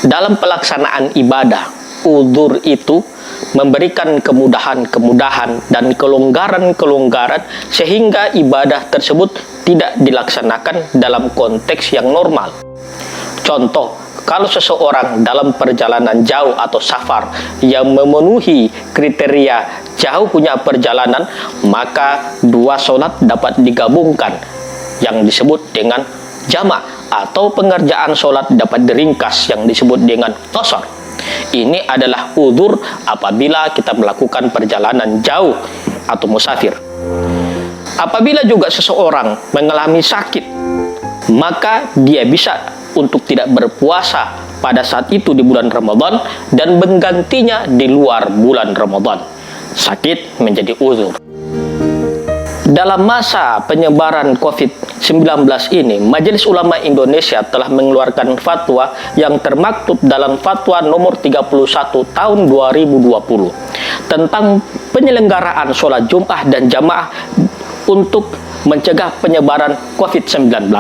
Dalam pelaksanaan ibadah, uzur itu memberikan kemudahan-kemudahan dan kelonggaran-kelonggaran sehingga ibadah tersebut tidak dilaksanakan dalam konteks yang normal. Contoh, kalau seseorang dalam perjalanan jauh atau safar yang memenuhi kriteria jauhnya perjalanan, maka dua sholat dapat digabungkan yang disebut dengan jamak, atau pengerjaan sholat dapat diringkas yang disebut dengan qasar. Ini adalah uzur apabila kita melakukan perjalanan jauh atau musafir. Apabila juga seseorang mengalami sakit, maka dia bisa untuk tidak berpuasa pada saat itu di bulan Ramadan dan menggantinya di luar bulan Ramadan. Sakit menjadi uzur. Dalam masa penyebaran COVID-19 ini, Majelis Ulama Indonesia telah mengeluarkan fatwa yang termaktub dalam Fatwa nomor 31 tahun 2020 tentang penyelenggaraan sholat Jum'ah dan jamaah untuk mencegah penyebaran COVID-19.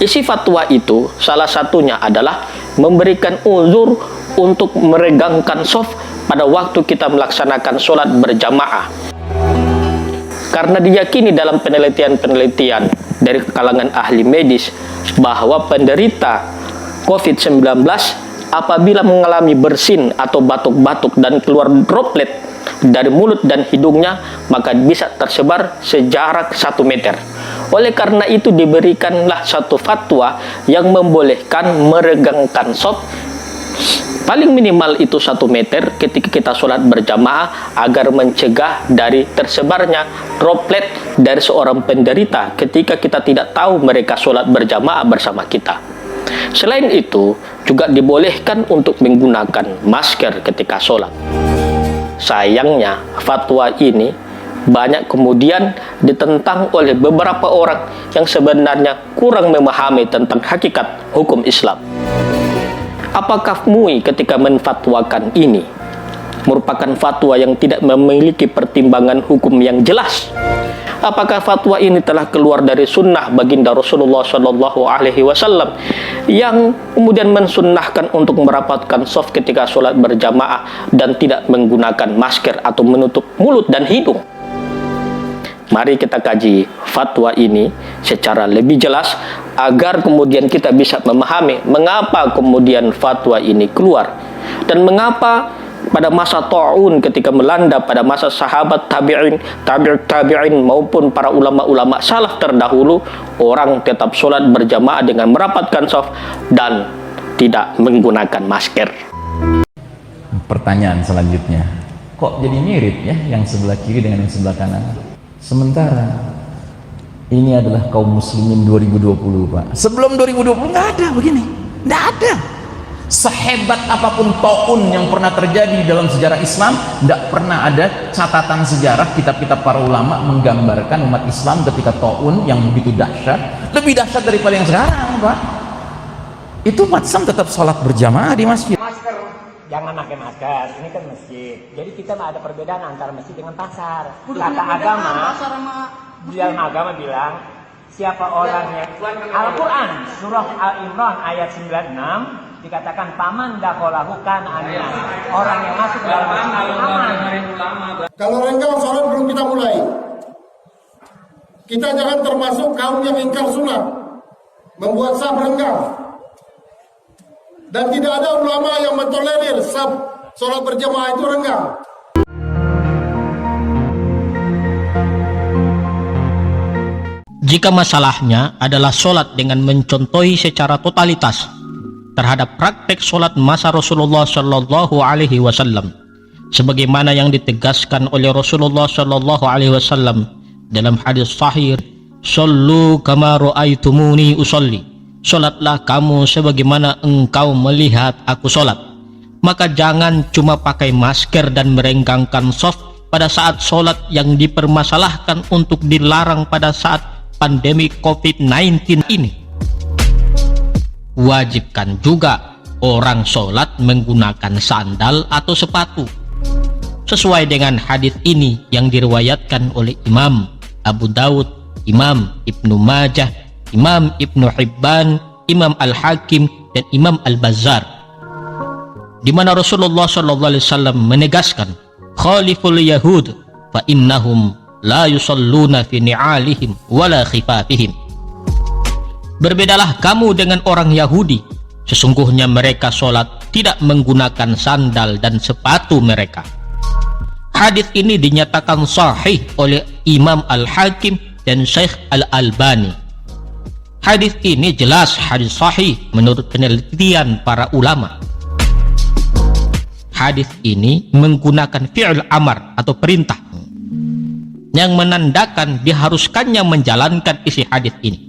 Isi fatwa itu salah satunya adalah memberikan uzur untuk meregangkan shaf pada waktu kita melaksanakan sholat berjamaah. Karena diyakini dalam penelitian-penelitian dari kalangan ahli medis bahwa penderita COVID-19 apabila mengalami bersin atau batuk-batuk dan keluar droplet dari mulut dan hidungnya, maka bisa tersebar sejarak 1 meter. Oleh karena itu diberikanlah satu fatwa yang membolehkan meregangkan shaf paling minimal itu 1 meter ketika kita sholat berjamaah agar mencegah dari tersebarnya droplet dari seorang penderita ketika kita tidak tahu mereka sholat berjamaah bersama kita. Selain itu, juga dibolehkan untuk menggunakan masker ketika sholat. Sayangnya, fatwa ini banyak kemudian ditentang oleh beberapa orang yang sebenarnya kurang memahami tentang hakikat hukum Islam. Apakah MUI ketika menfatwakan ini merupakan fatwa yang tidak memiliki pertimbangan hukum yang jelas? Apakah fatwa ini telah keluar dari sunnah baginda Rasulullah Shallallahu Alaihi Wasallam yang kemudian mensunnahkan untuk merapatkan shaf ketika sholat berjamaah dan tidak menggunakan masker atau menutup mulut dan hidung? Mari kita kaji fatwa ini secara lebih jelas agar kemudian kita bisa memahami mengapa kemudian fatwa ini keluar dan mengapa pada masa ta'un ketika melanda pada masa sahabat tabi'in maupun para ulama-ulama salaf terdahulu, orang tetap sholat berjamaah dengan merapatkan shaf dan tidak menggunakan masker. Pertanyaan selanjutnya, kok jadi mirip ya yang sebelah kiri dengan yang sebelah kanan? Sementara ini adalah kaum muslimin 2020, Pak. Sebelum 2020 nggak ada begini, nggak ada. Sehebat apapun ta'un yang pernah terjadi dalam sejarah Islam, nggak pernah ada catatan sejarah kitab-kitab para ulama menggambarkan umat Islam ketika ta'un yang begitu dahsyat, lebih dahsyat daripada yang sekarang, Pak. Itu umat Islam tetap sholat berjamaah di masjid. Jangan pakai masker, ini kan masjid. Jadi kita ada perbedaan antara masjid dengan pasar. Kata agama, di dalam agama bilang, siapa orang yang Al-Quran, surah Al-Imran ayat 96, dikatakan paman dakholahu kana aminan. Orang yang masuk dalam masjid aman. Kalau renggang sholat belum kita mulai, kita jangan termasuk kaum yang ingkar sunnah, membuat saf renggang. Dan tidak ada ulama yang mentolerir saf sholat berjamaah itu renggang. Jika masalahnya adalah sholat dengan mencontohi secara totalitas terhadap praktek sholat masa Rasulullah Shallallahu Alaihi Wasallam, sebagaimana yang ditegaskan oleh Rasulullah Shallallahu Alaihi Wasallam dalam hadis sahih, "Shollu kama ra'aitumuni usolli." Sholatlah kamu sebagaimana engkau melihat aku sholat. Maka jangan cuma pakai masker dan merenggangkan shaf pada saat sholat yang dipermasalahkan untuk dilarang pada saat pandemi COVID-19 ini. Wajibkan juga orang sholat menggunakan sandal atau sepatu sesuai dengan hadis ini yang diriwayatkan oleh Imam Abu Dawud, Imam Ibnu Majah, Imam Ibnu Hibban, Imam Al-Hakim, dan Imam Al-Bazzar. di mana Rasulullah sallallahu alaihi wasallam menegaskan, khaliful yahud fa innahum la yusalluna fi ni'alihim wala khifafihim. Berbedalah kamu dengan orang Yahudi, sesungguhnya mereka sholat tidak menggunakan sandal dan sepatu mereka. Hadis ini dinyatakan sahih oleh Imam Al-Hakim dan Syekh Al-Albani. Hadis ini jelas hadis sahih menurut penelitian para ulama. Hadis ini menggunakan fi'il amar atau perintah yang menandakan diharuskannya menjalankan isi hadis ini.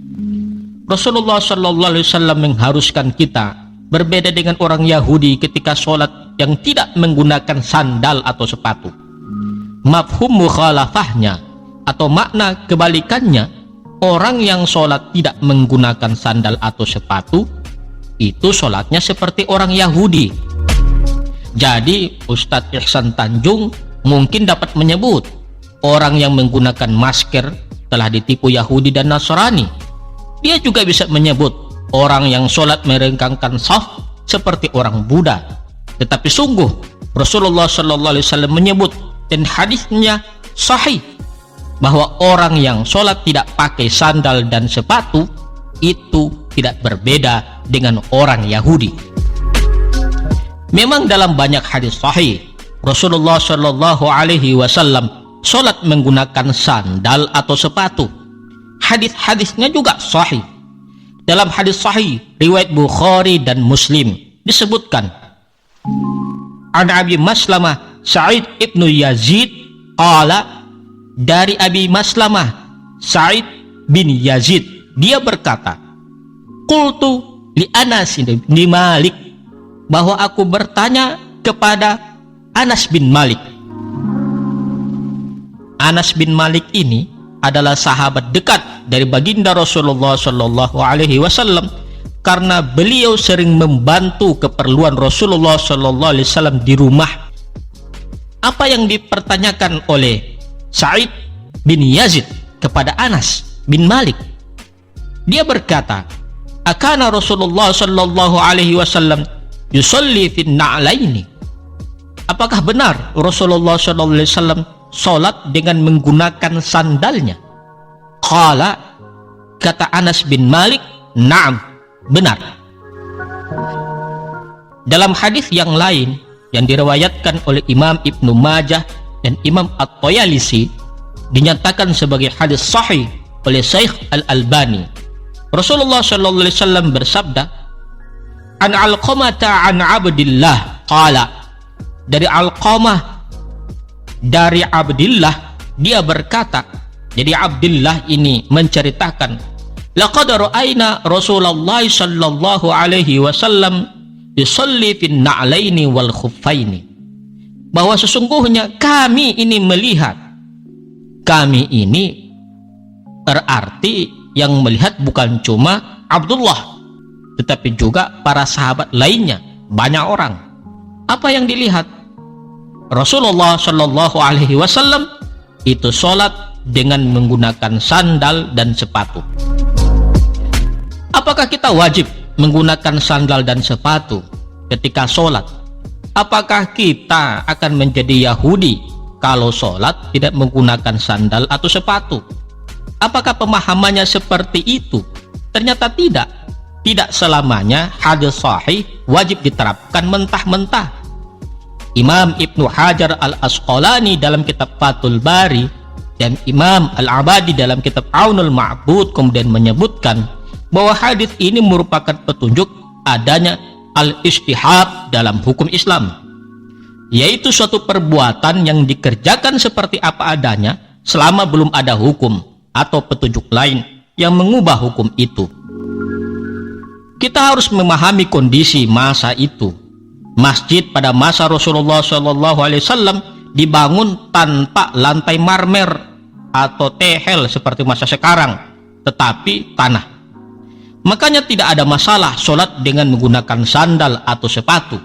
Rasulullah sallallahu alaihi wasallam mengharuskan kita berbeda dengan orang Yahudi ketika sholat yang tidak menggunakan sandal atau sepatu. Mafhum mukhalafahnya atau makna kebalikannya, orang yang sholat tidak menggunakan sandal atau sepatu itu sholatnya seperti orang Yahudi. Jadi Ustadz Ihsan Tanjung mungkin dapat menyebut orang yang menggunakan masker telah ditipu Yahudi dan Nasrani. Dia juga bisa menyebut orang yang sholat merengkangkan shaf seperti orang Buddha. Tetapi sungguh Rasulullah sallallahu alaihi wasallam menyebut dan hadisnya sahih bahwa orang yang sholat tidak pakai sandal dan sepatu itu tidak berbeda dengan orang Yahudi. Memang dalam banyak hadis sahih Rasulullah sallallahu alaihi wasallam sholat menggunakan sandal atau sepatu. Hadis-hadisnya juga sahih. Dalam hadis sahih riwayat Bukhari dan Muslim disebutkan, an Abi Maslamah Sa'id ibnu Yazid qala, dari Abi Maslamah Sa'id bin Yazid dia berkata, qultu li Anas bin Malik, bahwa aku bertanya kepada Anas bin Malik. Anas bin Malik ini adalah sahabat dekat dari baginda Rasulullah sallallahu alaihi wasallam karena beliau sering membantu keperluan Rasulullah sallallahu alaihi wasallam di rumah. Apa yang dipertanyakan oleh Sa'id bin Yazid kepada Anas bin Malik? Dia berkata, akana Rasulullah sallallahu alaihi wasallam yusalli fin na'laini. Apakah benar Rasulullah sallallahu alaihi wasallam sholat dengan menggunakan sandalnya? Qala, kata Anas bin Malik, na'am, benar. Dalam hadis yang lain yang diriwayatkan oleh Imam Ibnu Majah dan Imam At-Tayalisi dinyatakan sebagai hadis sahih oleh Syekh Al-Albani, Rasulullah sallallahu alaihi wasallam bersabda, an Alqamah an Abdillah qala, dari Alqamah dari Abdillah dia berkata, jadi Abdillah ini menceritakan, laqad ra'ayna Rasulullah sallallahu alaihi wasallam yusalli fin na'laini wal khuffaini, bahwa sesungguhnya kami ini melihat, kami ini berarti yang melihat bukan cuma Abdullah tetapi juga para sahabat lainnya, banyak orang. Apa yang dilihat? Rasulullah sallallahu alaihi wasallam itu sholat dengan menggunakan sandal dan sepatu. Apakah kita wajib menggunakan sandal dan sepatu ketika sholat? Apakah kita akan menjadi Yahudi kalau sholat tidak menggunakan sandal atau sepatu? Apakah pemahamannya seperti itu? Ternyata tidak. Tidak selamanya hadis sahih wajib diterapkan mentah-mentah. Imam Ibnu Hajar Al-Asqalani dalam kitab Fathul Bari dan Imam Al-Abadi dalam kitab Aunul Ma'bud kemudian menyebutkan bahwa hadis ini merupakan petunjuk adanya al-istihab dalam hukum Islam, yaitu suatu perbuatan yang dikerjakan seperti apa adanya selama belum ada hukum atau petunjuk lain yang mengubah hukum itu. Kita harus memahami kondisi masa itu. Masjid pada masa Rasulullah SAW dibangun tanpa lantai marmer atau tehel seperti masa sekarang, tetapi tanah. Makanya tidak ada masalah sholat dengan menggunakan sandal atau sepatu.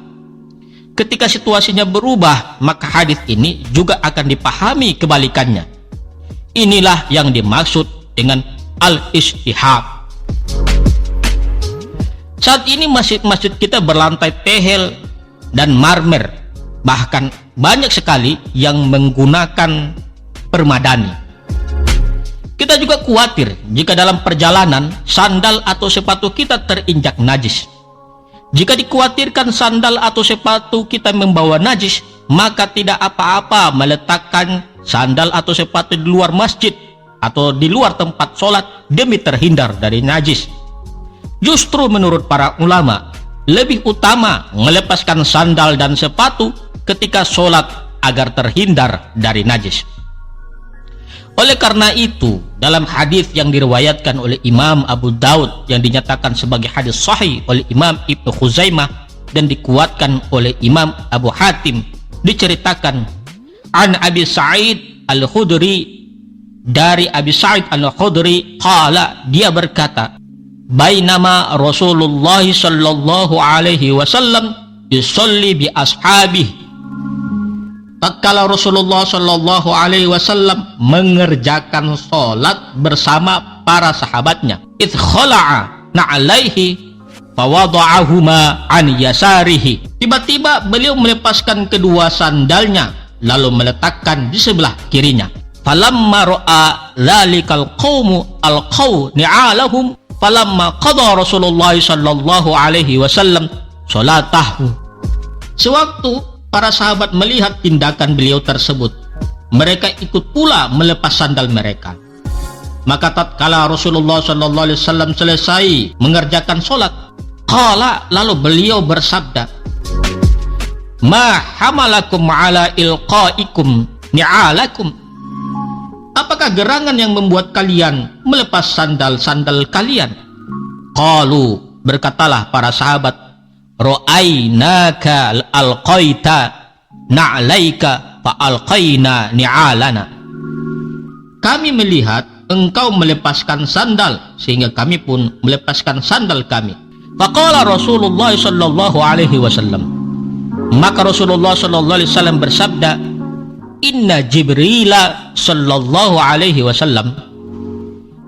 Ketika situasinya berubah, maka hadis ini juga akan dipahami kebalikannya. Inilah yang dimaksud dengan al-istihab. Saat ini masjid-masjid kita berlantai tehel, dan marmer, bahkan banyak sekali yang menggunakan permadani. Kita juga khawatir jika dalam perjalanan sandal atau sepatu kita terinjak najis. Jika dikhawatirkan sandal atau sepatu kita membawa najis, maka tidak apa-apa meletakkan sandal atau sepatu di luar masjid atau di luar tempat sholat demi terhindar dari najis. Justru menurut para ulama, lebih utama melepaskan sandal dan sepatu ketika sholat agar terhindar dari najis. Oleh karena itu, dalam hadis yang diriwayatkan oleh Imam Abu Daud yang dinyatakan sebagai hadis sahih oleh Imam Ibnu Khuzaimah dan dikuatkan oleh Imam Abu Hatim, diceritakan an Abi Sa'id Al-Khudri, dari Abi Sa'id Al-Khudri qala, dia berkata, bainama Rasulullah sallallahu alaihi wasallam yusalli bi ashabihi, tatkala Rasulullah sallallahu alaihi wasallam mengerjakan salat bersama para sahabatnya, idh khala'a na'alaihi fawada'ahuma an yasarihi, tiba-tiba beliau melepaskan kedua sandalnya lalu meletakkan di sebelah kirinya. Falamma ra'a dzalikal qaumu alqaw ni'alahum falamma qada Rasulullah sallallahu alaihi wasallam salatahu, sewaktu para sahabat melihat tindakan beliau tersebut, mereka ikut pula melepas sandal mereka. Maka tatkala Rasulullah sallallahu alaihi wasallam selesai mengerjakan salat, qala, lalu beliau bersabda, ma hamalakum ala ilqaikum ni'alakum, apakah gerangan yang membuat kalian melepas sandal-sandal kalian? Qalu, berkatalah para sahabat, ra'ainaka alqaita na'laika fa alqaina ni'alana, kami melihat engkau melepaskan sandal sehingga kami pun melepaskan sandal kami. Faqala Rasulullah sallallahu alaihi wasallam, maka Rasulullah sallallahu alaihi wasallam bersabda, inna Jibril sallallahu alaihi wasallam,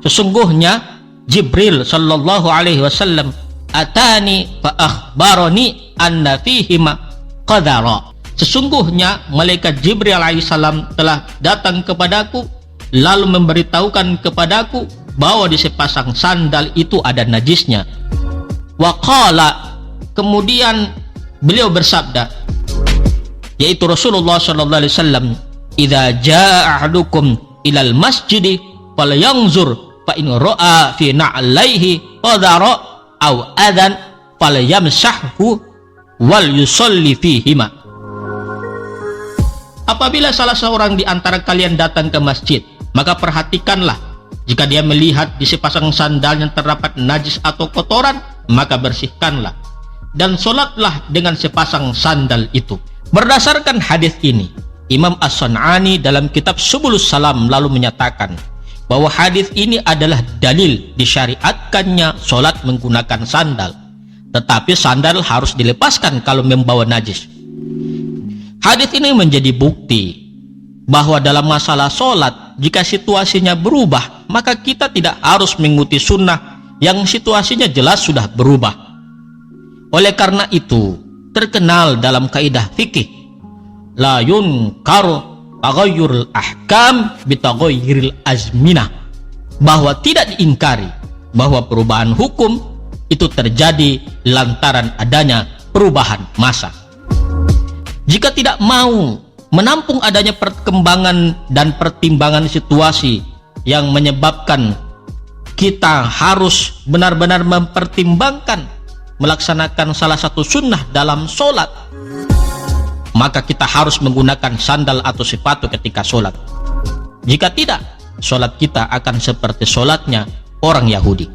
sesungguhnya Jibril sallallahu alaihi wasallam atani fa akhbarani anna fihima qadara, sesungguhnya malaikat Jibril alaihissalam telah datang kepadaku lalu memberitahukan kepadaku bahwa di sepasang sandal itu ada najisnya. Wa qala, kemudian beliau bersabda, yaitu Rasulullah sallallahu alaihi wasallam, idza jaa ahadukum ilal masjidi falyanzur fa in ra'a fi na'laihi qadara aw adan falyamsahhu wal yusalli fihima. Apabila salah seorang di antara kalian datang ke masjid, maka perhatikanlah, jika dia melihat di sepasang sandal yang terdapat najis atau kotoran, maka bersihkanlah dan sholatlah dengan sepasang sandal itu. Berdasarkan hadis ini, Imam As-San'ani dalam kitab Subulus Salam lalu menyatakan bahwa hadis ini adalah dalil disyariatkannya sholat menggunakan sandal, tetapi sandal harus dilepaskan kalau membawa najis. Hadis ini menjadi bukti bahwa dalam masalah sholat, jika situasinya berubah, maka kita tidak harus mengikuti sunnah yang situasinya jelas sudah berubah. Oleh karena itu, terkenal dalam kaidah fikih, la yunkaru taghayyurul ahkam bitaghayyuril azminah, bahwa tidak diingkari bahwa perubahan hukum itu terjadi lantaran adanya perubahan masa. Jika tidak mau menampung adanya perkembangan dan pertimbangan situasi yang menyebabkan kita harus benar-benar mempertimbangkan melaksanakan salah satu sunnah dalam sholat, maka kita harus menggunakan sandal atau sepatu ketika sholat. Jika tidak, sholat kita akan seperti sholatnya orang Yahudi.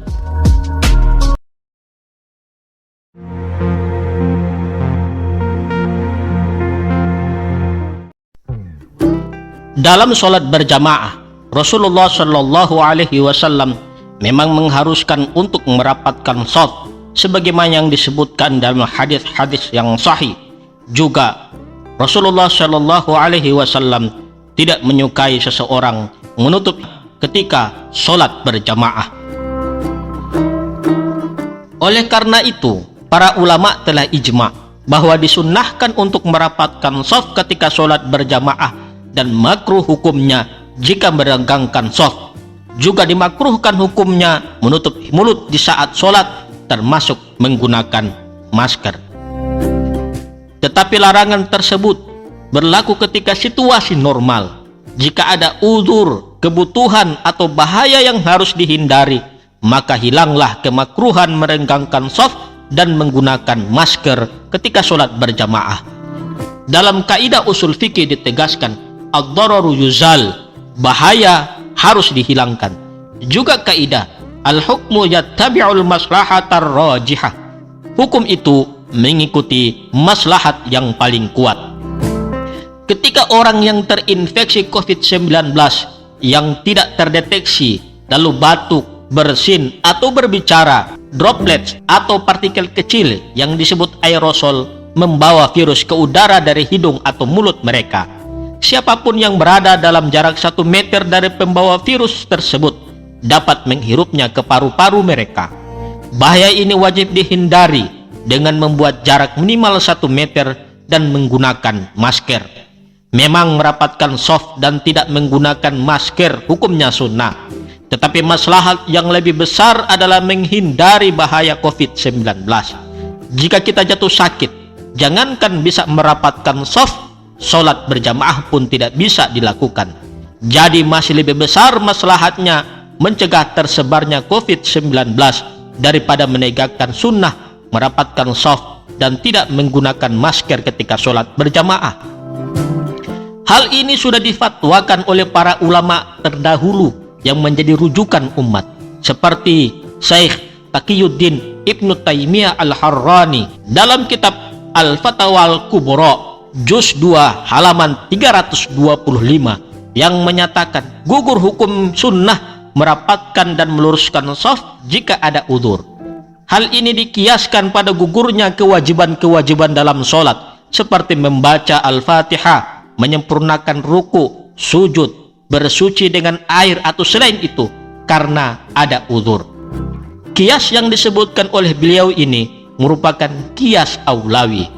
Dalam sholat berjamaah, Rasulullah Shallallahu Alaihi Wasallam memang mengharuskan untuk merapatkan shaf, sebagaimana yang disebutkan dalam hadis-hadis yang sahih. Juga Rasulullah Shallallahu Alaihi Wasallam tidak menyukai seseorang menutup ketika sholat berjamaah. Oleh karena itu, para ulama telah ijma bahwa disunnahkan untuk merapatkan shaf ketika sholat berjamaah dan makruh hukumnya jika merenggangkan shaf. Juga dimakruhkan hukumnya menutup mulut di saat sholat, termasuk menggunakan masker. Tetapi larangan tersebut berlaku ketika situasi normal. Jika ada uzur, kebutuhan, atau bahaya yang harus dihindari, maka hilanglah kemakruhan merenggangkan shaf dan menggunakan masker ketika sholat berjamaah. Dalam kaidah usul fikih ditegaskan, ad-dararu yuzal, bahaya harus dihilangkan. Juga kaidah al-hukmu yattabi'ul maslahatar rajihah, hukum itu mengikuti maslahat yang paling kuat. Ketika orang yang terinfeksi COVID-19 yang tidak terdeteksi lalu batuk, bersin, atau berbicara, droplets atau partikel kecil yang disebut aerosol membawa virus ke udara dari hidung atau mulut mereka. Siapapun yang berada dalam jarak 1 meter dari pembawa virus tersebut dapat menghirupnya ke paru-paru mereka. Bahaya ini wajib dihindari dengan membuat jarak minimal 1 meter dan menggunakan masker. Memang merapatkan shaf dan tidak menggunakan masker hukumnya sunnah, tetapi maslahat yang lebih besar adalah menghindari bahaya COVID-19. Jika kita jatuh sakit, jangankan bisa merapatkan shaf, sholat berjamaah pun tidak bisa dilakukan. Jadi masih lebih besar maslahatnya mencegah tersebarnya COVID-19 daripada menegakkan sunnah, merapatkan shaf, dan tidak menggunakan masker ketika sholat berjamaah. Hal ini sudah difatwakan oleh para ulama terdahulu yang menjadi rujukan umat, seperti Syekh Taqiyuddin Ibnu Taimiyah Al-Harrani dalam kitab Al-Fatawa Al-Kubra Juz 2 halaman 325 yang menyatakan gugur hukum sunnah merapatkan dan meluruskan shaf jika ada udzur. Hal ini dikiaskan pada gugurnya kewajiban-kewajiban dalam sholat seperti membaca Al-Fatihah, menyempurnakan ruku, sujud, bersuci dengan air atau selain itu karena ada udzur. Kias yang disebutkan oleh beliau ini merupakan kias aulawi.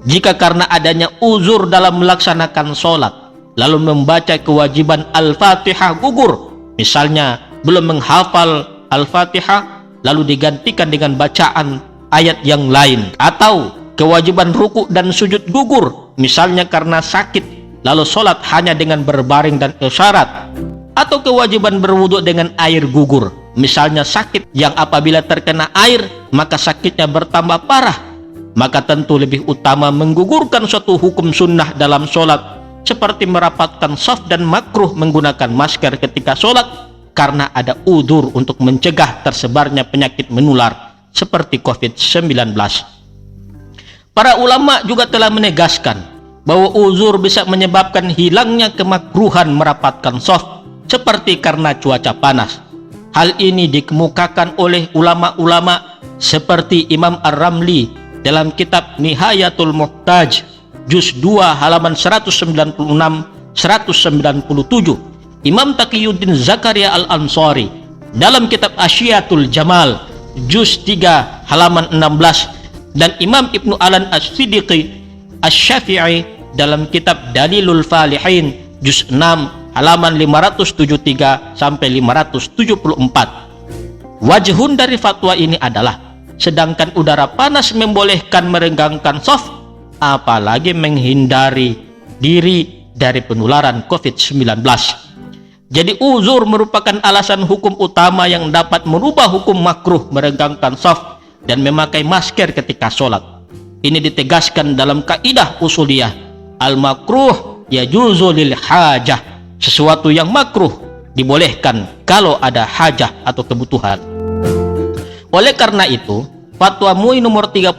Jika karena adanya uzur dalam melaksanakan sholat lalu membaca kewajiban Al-Fatihah gugur, misalnya belum menghafal Al-Fatihah lalu digantikan dengan bacaan ayat yang lain, atau kewajiban ruku dan sujud gugur, misalnya karena sakit lalu sholat hanya dengan berbaring dan isyarat, atau kewajiban berwudu dengan air gugur, misalnya sakit yang apabila terkena air maka sakitnya bertambah parah, maka tentu lebih utama menggugurkan suatu hukum sunnah dalam sholat seperti merapatkan shaf dan makruh menggunakan masker ketika sholat karena ada udzur untuk mencegah tersebarnya penyakit menular seperti COVID-19. Para ulama juga telah menegaskan bahwa uzur bisa menyebabkan hilangnya kemakruhan merapatkan shaf seperti karena cuaca panas. Hal ini dikemukakan oleh ulama-ulama seperti Imam Ar-Ramli dalam kitab Nihayatul Muhtaj Juz 2 halaman 196-197, Imam Taqiyuddin Zakaria Al-Ansari dalam kitab Asyiatul Jamal Juz 3 halaman 16, dan Imam Ibnu Alan As-Siddiqi Asy-Syafi'i dalam kitab Dalilul Falihin Juz 6 halaman 573 sampai 574. Wajhun dari fatwa ini adalah sedangkan udara panas membolehkan merenggangkan shaf, apalagi menghindari diri dari penularan COVID-19. Jadi uzur merupakan alasan hukum utama yang dapat merubah hukum makruh merenggangkan shaf dan memakai masker ketika sholat. Ini ditegaskan dalam kaidah usuliyah, al-makruh yajuzu lil hajah, sesuatu yang makruh dibolehkan kalau ada hajah atau kebutuhan. Oleh karena itu, Fatwa MUI nomor 31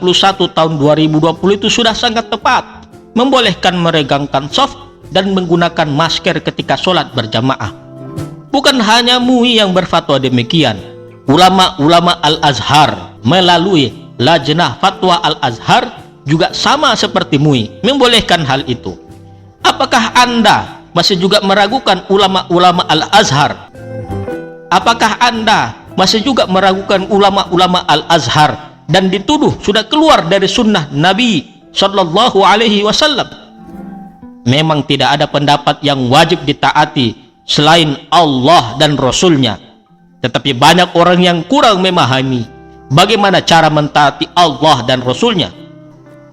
tahun 2020 itu sudah sangat tepat, membolehkan meregangkan shaf dan menggunakan masker ketika sholat berjamaah. Bukan hanya MUI yang berfatwa demikian, ulama-ulama Al-Azhar melalui Lajnah Fatwa Al-Azhar juga sama seperti MUI, membolehkan hal itu. Apakah Anda masih juga meragukan ulama-ulama Al-Azhar? Apakah Anda masih juga meragukan ulama-ulama Al-Azhar dan dituduh sudah keluar dari sunnah Nabi Sallallahu Alaihi Wasallam. Memang tidak ada pendapat yang wajib ditaati selain Allah dan Rasulnya. Tetapi banyak orang yang kurang memahami bagaimana cara mentaati Allah dan Rasulnya.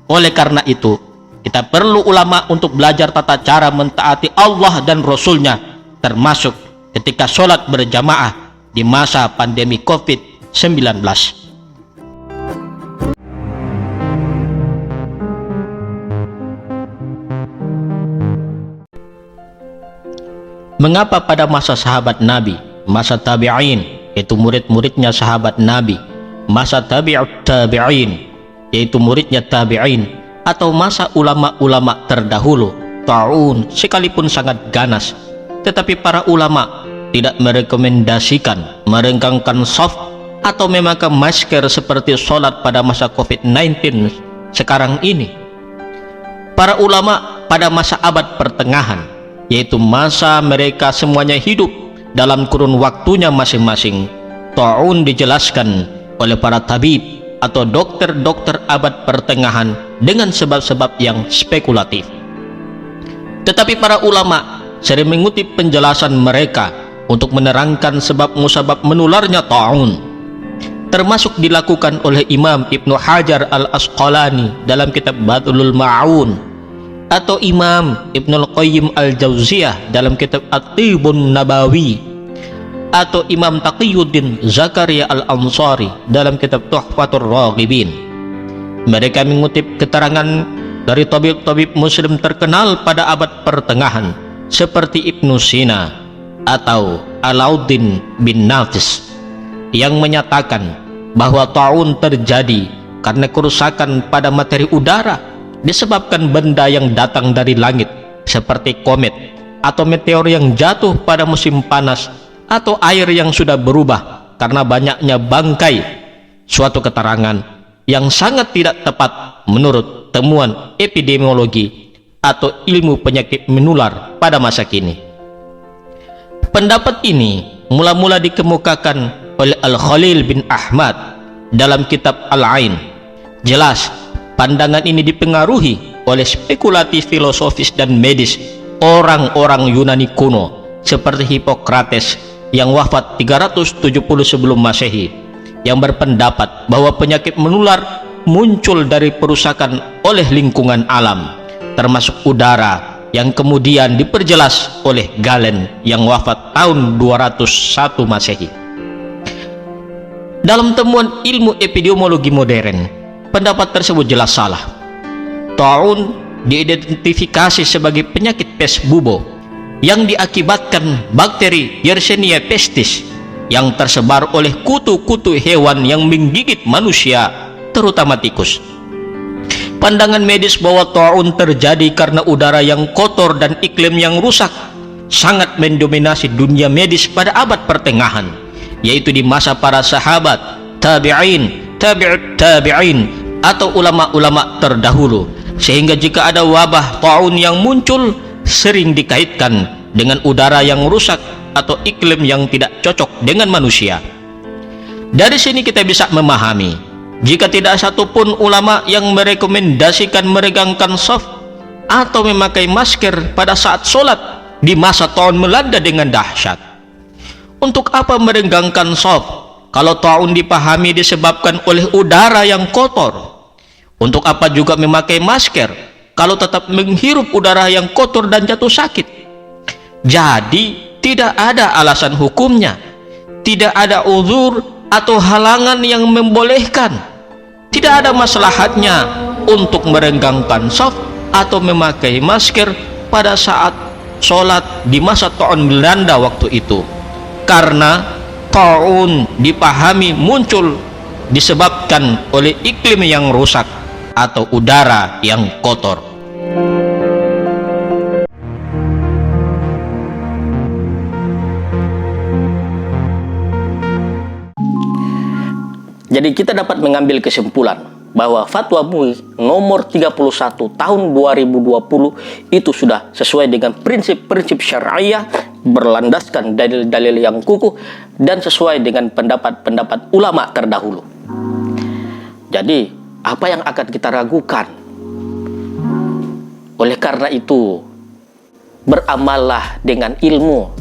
Oleh karena itu, kita perlu ulama untuk belajar tata cara mentaati Allah dan Rasulnya, termasuk ketika sholat berjamaah di masa pandemi COVID-19. Mengapa pada masa sahabat Nabi, masa tabi'in, yaitu murid-muridnya sahabat Nabi, masa tabi'ut tabi'in, yaitu muridnya tabi'in, atau masa ulama-ulama terdahulu, ta'un sekalipun sangat ganas, tetapi para ulama tidak merekomendasikan merenggangkan shaf atau memakai masker seperti sholat pada masa COVID-19 sekarang ini? Para ulama pada masa abad pertengahan, yaitu masa mereka semuanya hidup dalam kurun waktunya masing-masing, ta'un dijelaskan oleh para tabib atau dokter-dokter abad pertengahan dengan sebab-sebab yang spekulatif. Tetapi para ulama sering mengutip penjelasan mereka untuk menerangkan sebab musabab menularnya ta'un, termasuk dilakukan oleh Imam Ibnu Hajar al-Asqalani dalam kitab Badlul Ma'un, atau Imam Ibnul Qayyim al-Jauziyah dalam kitab At-Tibun Nabawi, atau Imam Taqiyuddin Zakaria al-Ansari dalam kitab Tuhfatur Raghibin. Mereka mengutip keterangan dari tabib-tabib muslim terkenal pada abad pertengahan seperti Ibnu Sina atau Alauddin bin Nafis, yang menyatakan bahwa ta'un terjadi karena kerusakan pada materi udara disebabkan benda yang datang dari langit seperti komet atau meteor yang jatuh pada musim panas, atau air yang sudah berubah karena banyaknya bangkai. Suatu keterangan yang sangat tidak tepat menurut temuan epidemiologi atau ilmu penyakit menular pada masa kini. Pendapat ini mula-mula dikemukakan oleh Al-Khalil bin Ahmad dalam kitab Al-Ain. Jelas pandangan ini dipengaruhi oleh spekulasi filosofis dan medis orang-orang Yunani kuno seperti Hippocrates yang wafat 370 sebelum Masehi, yang berpendapat bahwa penyakit menular muncul dari perusakan oleh lingkungan alam, termasuk udara, yang kemudian diperjelas oleh Galen yang wafat tahun 201 Masehi. Dalam temuan ilmu epidemiologi modern, pendapat tersebut jelas salah. Ta'un diidentifikasi sebagai penyakit pes bubo yang diakibatkan bakteri Yersinia pestis yang tersebar oleh kutu-kutu hewan yang menggigit manusia, terutama tikus. Pandangan medis bahwa ta'un terjadi karena udara yang kotor dan iklim yang rusak sangat mendominasi dunia medis pada abad pertengahan, yaitu di masa para sahabat, tabi'in, tabi'ut tabi'in, atau ulama-ulama terdahulu, sehingga jika ada wabah ta'un yang muncul sering dikaitkan dengan udara yang rusak atau iklim yang tidak cocok dengan manusia. Dari sini kita bisa memahami jika tidak satupun ulama yang merekomendasikan meregangkan shaf atau memakai masker pada saat sholat di masa ta'un melanda dengan dahsyat. Untuk apa meregangkan shaf kalau ta'un dipahami disebabkan oleh udara yang kotor? Untuk apa juga memakai masker kalau tetap menghirup udara yang kotor dan jatuh sakit? Jadi tidak ada alasan hukumnya, tidak ada uzur atau halangan yang membolehkan, tidak ada maslahatnya untuk merenggangkan shaf atau memakai masker pada saat sholat di masa ta'un melanda waktu itu, karena ta'un dipahami muncul disebabkan oleh iklim yang rusak atau udara yang kotor. Jadi kita dapat mengambil kesimpulan bahwa Fatwa MUI nomor 31 tahun 2020 itu sudah sesuai dengan prinsip-prinsip syariah, berlandaskan dalil-dalil yang kukuh dan sesuai dengan pendapat-pendapat ulama terdahulu. Jadi apa yang akan kita ragukan Oleh karena itu, beramallah dengan ilmu,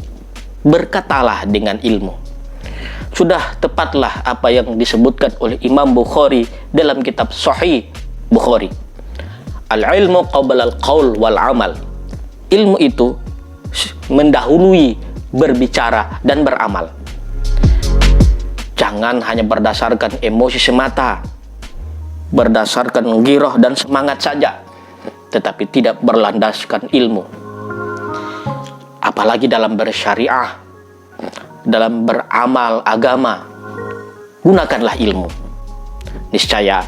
berkatalah dengan ilmu. Sudah tepatlah apa yang disebutkan oleh Imam Bukhari dalam kitab Sahih Bukhari. Al-ilmu qabla al-qaul wal amal. Ilmu itu mendahului berbicara dan beramal. Jangan hanya berdasarkan emosi semata, berdasarkan giroh dan semangat saja, tetapi tidak berlandaskan ilmu. Apalagi dalam bersyariah, dalam beramal agama, gunakanlah ilmu. Niscaya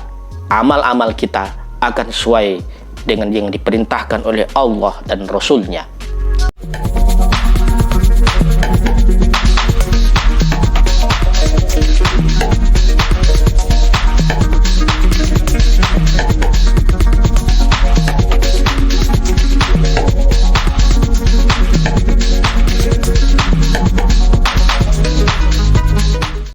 amal-amal kita akan sesuai dengan yang diperintahkan oleh Allah dan Rasul-Nya.